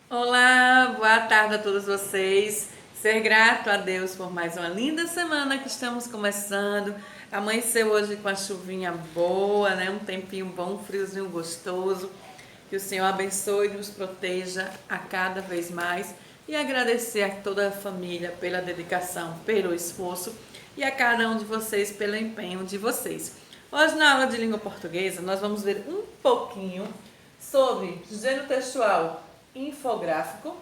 Olá, boa tarde a todos vocês. Ser grato a Deus por mais uma linda semana que estamos começando. Amanheceu hoje com a chuvinha boa, né? Um tempinho bom, um friozinho gostoso. Que o Senhor abençoe e nos proteja a cada vez mais. E agradecer a toda a família pela dedicação, pelo esforço e a cada um de vocês pelo empenho de vocês. Hoje, na aula de língua portuguesa, nós vamos ver um pouquinho sobre gênero textual infográfico,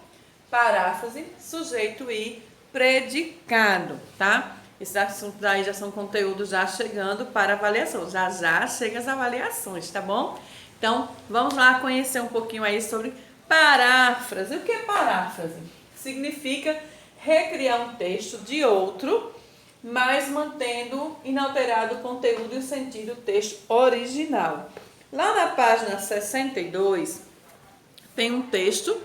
paráfrase, sujeito e predicado, tá? Esses assuntos aí já são conteúdos já chegando para avaliação. Já já chegam as avaliações, tá bom? Então, vamos lá conhecer um pouquinho aí sobre paráfrase. O que é paráfrase? Significa recriar um texto de outro, mas mantendo inalterado o conteúdo e o sentido do texto original. Lá na página 62, tem um texto,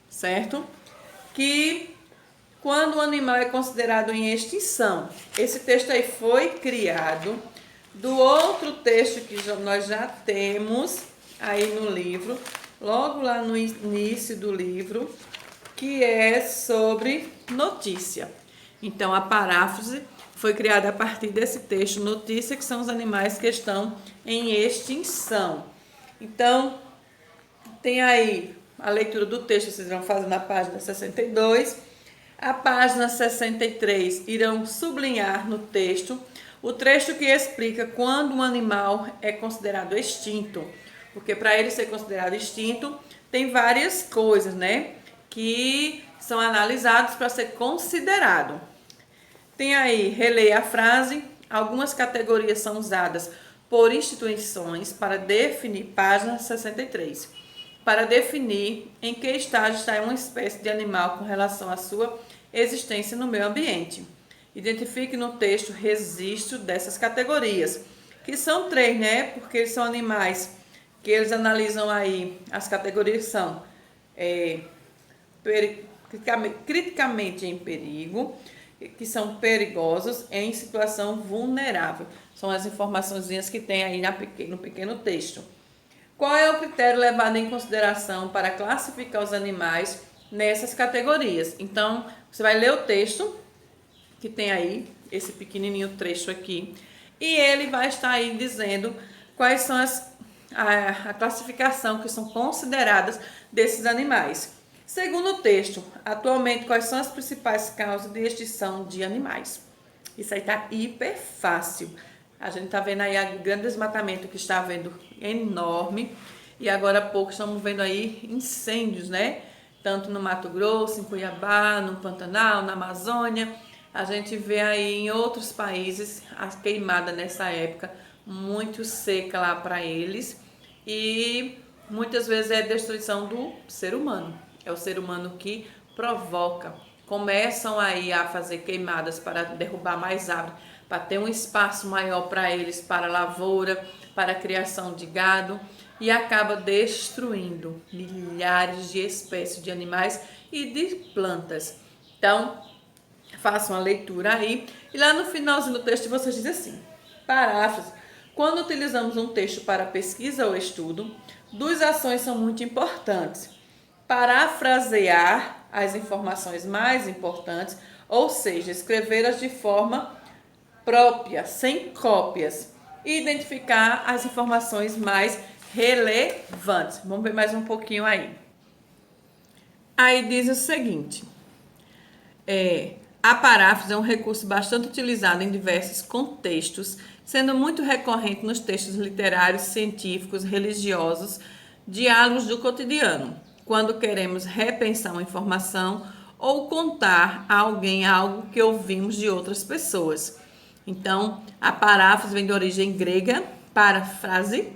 certo? Que quando o animal é considerado em extinção, esse texto aí foi criado do outro texto que nós já temos aí no livro, logo lá no início do livro, que é sobre notícia. Então, a paráfrase foi criada a partir desse texto, notícia, que são os animais que estão em extinção. Então, tem aí a leitura do texto, vocês vão fazer na página 62. A página 63 irão sublinhar no texto o trecho que explica quando um animal é considerado extinto. Porque para ele ser considerado extinto, tem várias coisas, né? Que são analisadas para ser considerado. Tem aí, releia a frase. Algumas categorias são usadas por instituições para definir, página 63, para definir em que estágio está uma espécie de animal com relação à sua existência no meio ambiente. Identifique no texto registro dessas categorias, que são 3, né? Porque eles são animais que eles analisam aí, as categorias são criticamente em perigo, que são perigosos em situação vulnerável. São as informações que tem aí no pequeno texto. Qual é o critério levado em consideração para classificar os animais nessas categorias? Então, você vai ler o texto, que tem aí, esse pequenininho trecho aqui, e ele vai estar aí dizendo quais são a classificação que são consideradas desses animais. Segundo o texto, atualmente, quais são as principais causas de extinção de animais? Isso aí tá hiper fácil. A gente tá vendo aí o grande desmatamento que está havendo enorme. E agora há pouco estamos vendo aí incêndios, né? Tanto no Mato Grosso, em Cuiabá, no Pantanal, na Amazônia. A gente vê aí em outros países a queimada nessa época, muito seca lá para eles. E muitas vezes é destruição do ser humano. É o ser humano que provoca. Começam aí a fazer queimadas para derrubar mais árvores, para ter um espaço maior para eles, para lavoura, para a criação de gado, e acaba destruindo milhares de espécies de animais e de plantas. Então, façam a leitura aí. E lá no finalzinho do texto vocês dizem assim: paráfrase. Quando utilizamos um texto para pesquisa ou estudo, duas ações são muito importantes: parafrasear as informações mais importantes, ou seja, escrevê-las de forma própria, sem cópias, e identificar as informações mais relevantes. Vamos ver mais um pouquinho aí. Aí diz o seguinte: a paráfrase é um recurso bastante utilizado em diversos contextos, sendo muito recorrente nos textos literários, científicos, religiosos, diálogos do cotidiano, quando queremos repensar uma informação ou contar a alguém algo que ouvimos de outras pessoas. Então, a paráfrase vem de origem grega, parafrase.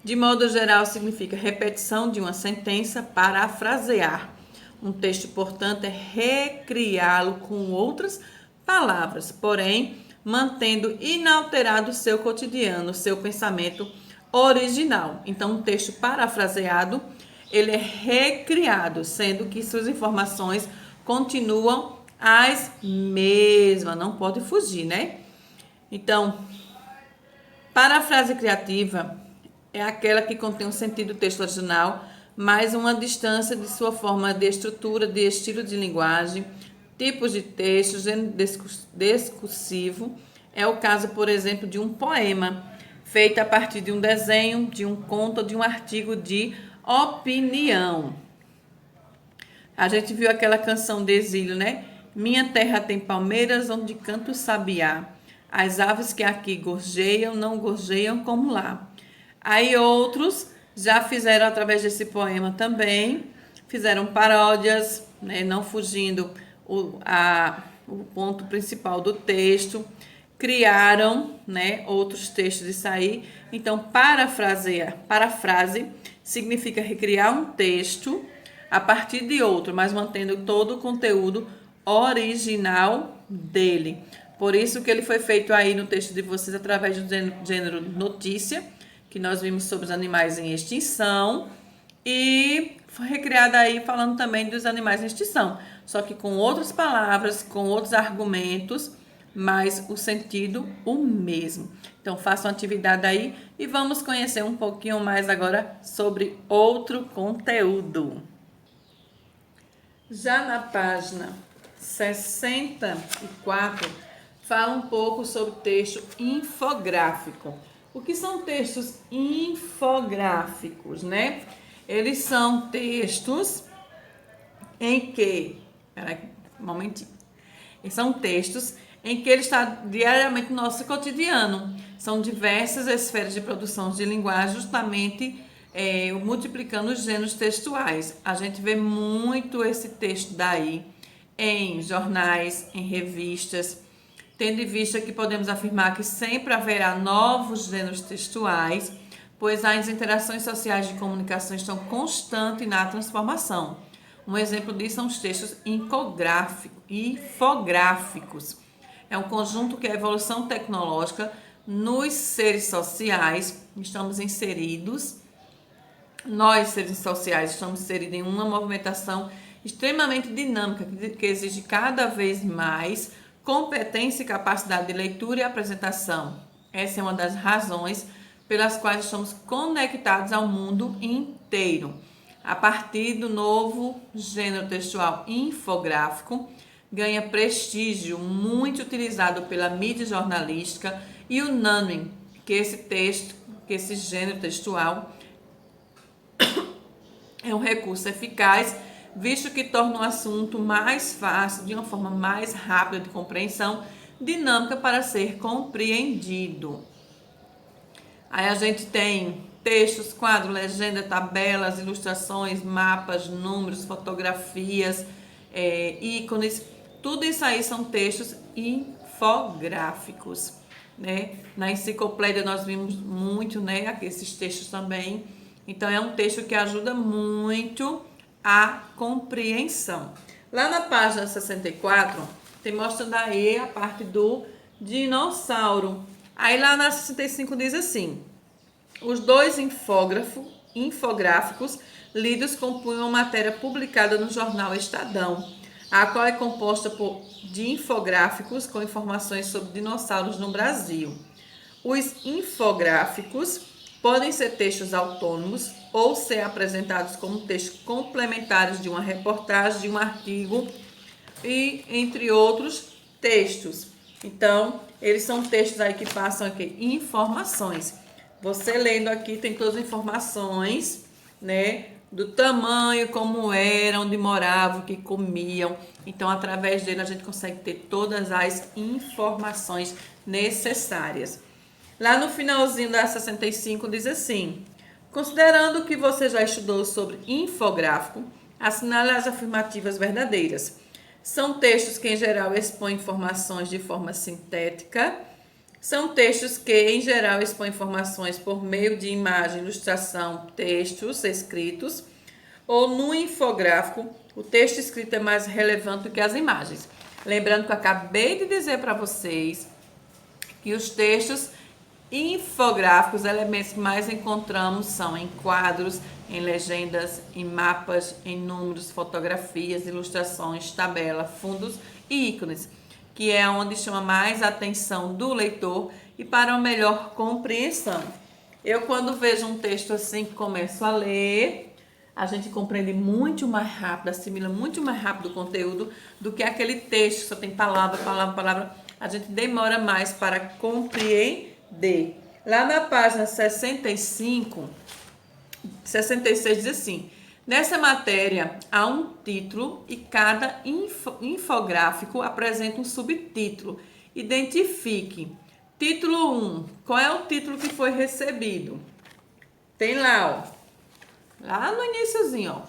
De modo geral, significa repetição de uma sentença, parafrasear. Um texto, portanto, é recriá-lo com outras palavras, porém, mantendo inalterado o seu cotidiano, o seu pensamento original. Então, um texto parafraseado, ele é recriado, sendo que suas informações continuam as mesmas, não pode fugir, né? Então, parafrase criativa é aquela que contém o sentido do texto original, mas uma distância de sua forma de estrutura, de estilo de linguagem, tipos de texto, gênero discursivo. É o caso, por exemplo, de um poema, feito a partir de um desenho, de um conto, de um artigo de opinião. A gente viu aquela canção de Exílio, né? Minha terra tem palmeiras onde canta o sabiá. As aves que aqui gorjeiam, não gorjeiam como lá. Aí outros já fizeram, através desse poema também, fizeram paródias, né? Não fugindo o ponto principal do texto. Criaram, né, outros textos disso aí. Então, parafrase significa recriar um texto a partir de outro, mas mantendo todo o conteúdo original dele. Por isso que ele foi feito aí no texto de vocês através do gênero notícia, que nós vimos sobre os animais em extinção, e foi recriado aí falando também dos animais em extinção, só que com outras palavras, com outros argumentos, mas o sentido o mesmo. Então façam atividade aí e vamos conhecer um pouquinho mais agora sobre outro conteúdo. Já na página 64, fala um pouco sobre texto infográfico. O que são textos infográficos, né? Eles são textos em que... Peraí, um momentinho. Eles são textos em que ele está diariamente no nosso cotidiano. São diversas esferas de produção de linguagem, justamente multiplicando os gêneros textuais. A gente vê muito esse texto daí em jornais, em revistas, tendo em vista que podemos afirmar que sempre haverá novos gêneros textuais, pois as interações sociais de comunicação estão constantes na transformação. Um exemplo disso são os textos infográficos. É um conjunto que a evolução tecnológica nos seres sociais estamos inseridos. Nós, seres sociais, estamos inseridos em uma movimentação extremamente dinâmica que exige cada vez mais competência e capacidade de leitura e apresentação. Essa é uma das razões pelas quais estamos conectados ao mundo inteiro. A partir do novo gênero textual infográfico, ganha prestígio muito utilizado pela mídia jornalística e unânime que esse gênero textual é um recurso eficaz, visto que torna o assunto mais fácil, de uma forma mais rápida de compreensão, dinâmica para ser compreendido. Aí a gente tem textos, quadros, legenda, tabelas, ilustrações, mapas, números, fotografias, ícones. Tudo isso aí são textos infográficos, né? Na enciclopédia nós vimos muito, né, esses textos também. Então é um texto que ajuda muito a compreensão. Lá na página 64, tem mostrando aí a parte do dinossauro. Aí lá na 65 diz assim: os dois infográficos lidos compunham uma matéria publicada no jornal Estadão, a qual é composta de infográficos com informações sobre dinossauros no Brasil. Os infográficos podem ser textos autônomos ou ser apresentados como textos complementares de uma reportagem, de um artigo e entre outros textos. Então, eles são textos aí que passam aqui informações. Você lendo aqui tem todas as informações, né? Do tamanho, como eram, onde moravam, o que comiam. Então, através dele, a gente consegue ter todas as informações necessárias. Lá no finalzinho da 65 diz assim: considerando que você já estudou sobre infográfico, assinale as afirmativas verdadeiras. São textos que, em geral, expõem informações de forma sintética. São textos que, em geral, expõem informações por meio de imagem, ilustração, textos escritos. Ou no infográfico, o texto escrito é mais relevante do que as imagens. Lembrando que eu acabei de dizer para vocês que os textos infográficos, os elementos que mais encontramos são em quadros, em legendas, em mapas, em números, fotografias, ilustrações, tabela, fundos e ícones, que é onde chama mais a atenção do leitor e para uma melhor compreensão. Eu, quando vejo um texto assim, começo a ler, a gente compreende muito mais rápido, assimila muito mais rápido o conteúdo do que aquele texto que só tem palavra, palavra, palavra. A gente demora mais para compreender. Lá na página 65, 66 diz assim: nessa matéria há um título e cada infográfico apresenta um subtítulo. Identifique. Título 1. Qual é o título que foi recebido? Tem lá, ó. Lá no iniciozinho, ó.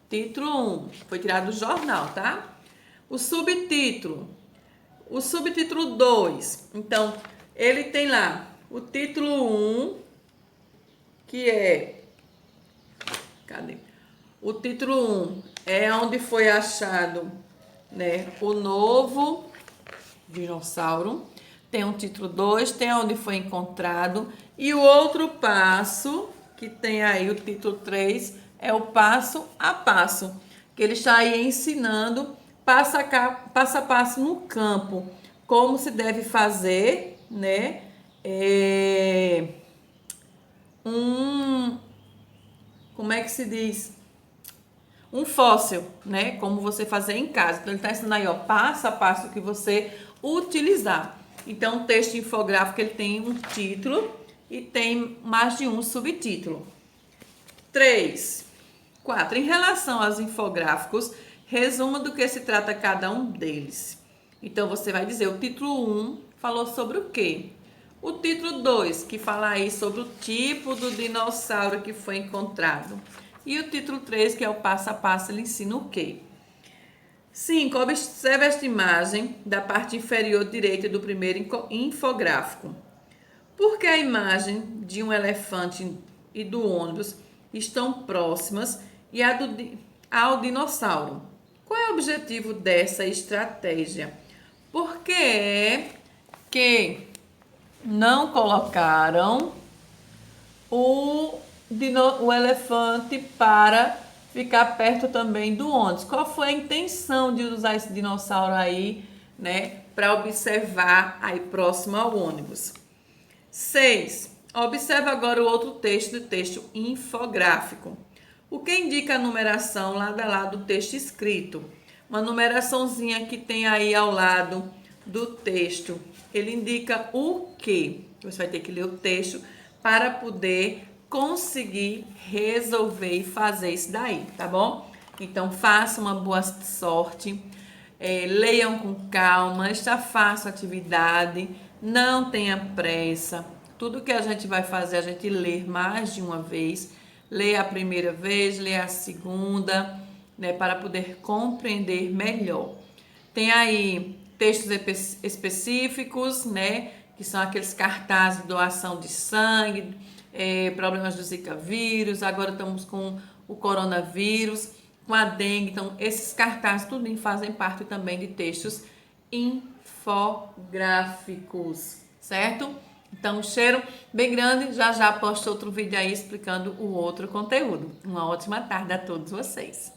Título 1. Foi tirado do jornal, tá? O subtítulo. O subtítulo 2. Então, ele tem lá o título 1, que é... Cadê? O título 1 é onde foi achado, né, o novo dinossauro. Tem um título 2, tem onde foi encontrado. E o outro passo, que tem aí o título 3, é o passo a passo, que ele está aí ensinando passo a passo no campo, como se deve fazer, né? Como é que se diz? Um fóssil, né? Como você fazer em casa. Então, ele está ensinando aí, ó, passo a passo que você utilizar. Então, o texto infográfico, ele tem um título e tem mais de um subtítulo. 3. 4. Em relação aos infográficos, resuma do que se trata cada um deles. Então, você vai dizer, o título 1 falou sobre o quê? O título 2, que fala aí sobre o tipo do dinossauro que foi encontrado. E o título 3, que é o passo a passo, ele ensina o quê? 5. Observe esta imagem da parte inferior direita do primeiro infográfico. Por que a imagem de um elefante e do ônibus estão próximas e ao dinossauro? Qual é o objetivo dessa estratégia? Por que é que não colocaram o elefante para ficar perto também do ônibus? Qual foi a intenção de usar esse dinossauro aí, né, para observar aí próximo ao ônibus? 6. Observa agora o outro texto, o texto infográfico. O que indica a numeração lado a lado do texto escrito? Uma numeraçãozinha que tem aí ao lado do texto. Ele indica o quê? Você vai ter que ler o texto para poder conseguir resolver e fazer isso daí, tá bom? Então, faça uma boa sorte, leiam com calma, está fácil a atividade, não tenha pressa. Tudo que a gente vai fazer, a gente lê mais de uma vez, lê a primeira vez, lê a segunda, né, para poder compreender melhor. Tem aí textos específicos, né, que são aqueles cartazes de doação de sangue, problemas do Zika vírus, agora estamos com o coronavírus, com a dengue, então esses cartazes tudo fazem parte também de textos infográficos, certo? Então, um cheiro bem grande, já posto outro vídeo aí explicando o outro conteúdo. Uma ótima tarde a todos vocês.